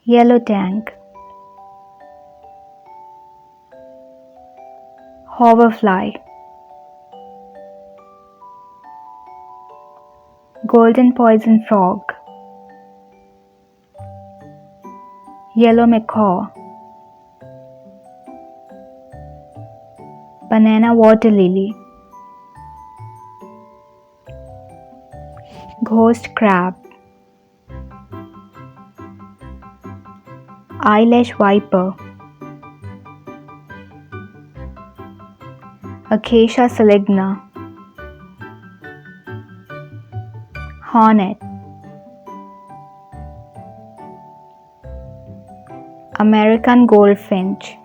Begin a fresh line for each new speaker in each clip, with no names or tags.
yellow tank, hoverfly, golden poison frog, yellow macaw, banana water lily, ghost crab, eyelash viper, acacia saligna, hornet, American goldfinch,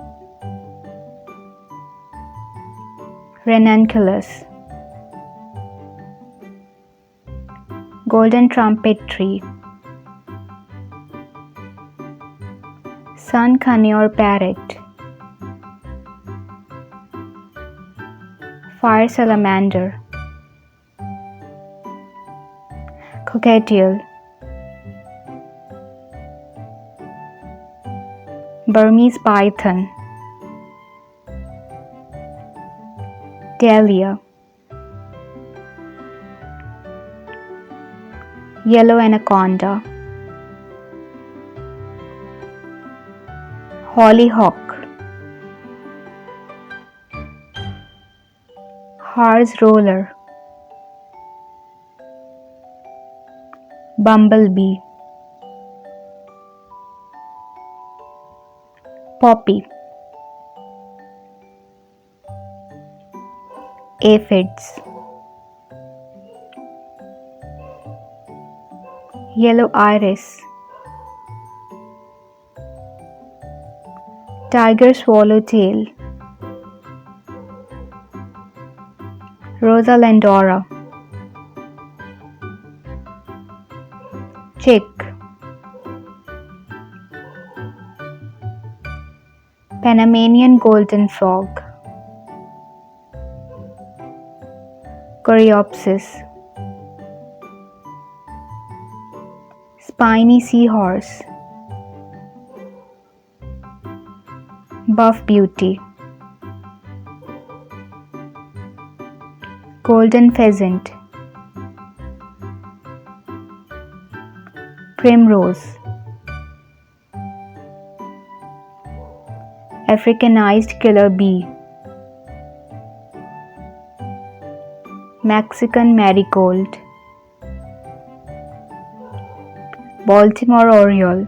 ranunculus, golden trumpet tree, sun conure parrot, fire salamander, cockatiel, Burmese python, dahlia, yellow anaconda, hollyhock, horse roller, bumblebee, poppy, aphids, yellow iris, tiger swallowtail, Rosa landora, chick, Panamanian golden frog, Coreopsis, spiny seahorse, buff beauty, golden pheasant, primrose, Africanized killer bee, Mexican marigold, Baltimore oriole,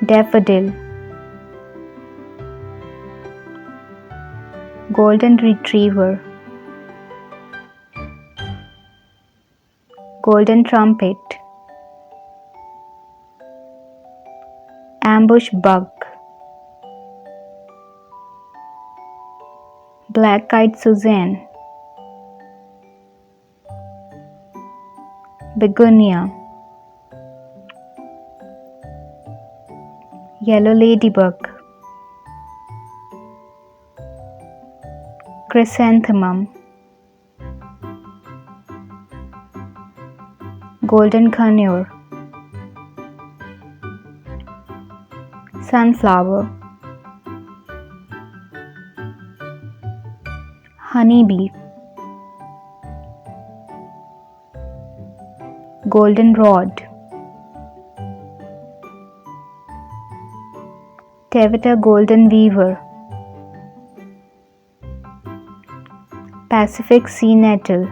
daffodil, golden retriever, golden trumpet, ambush bug, black-eyed Suzanne, begonia, yellow ladybug, chrysanthemum, golden conure, sunflower, honeybee, golden rod, Tevita golden weaver, Pacific sea nettle,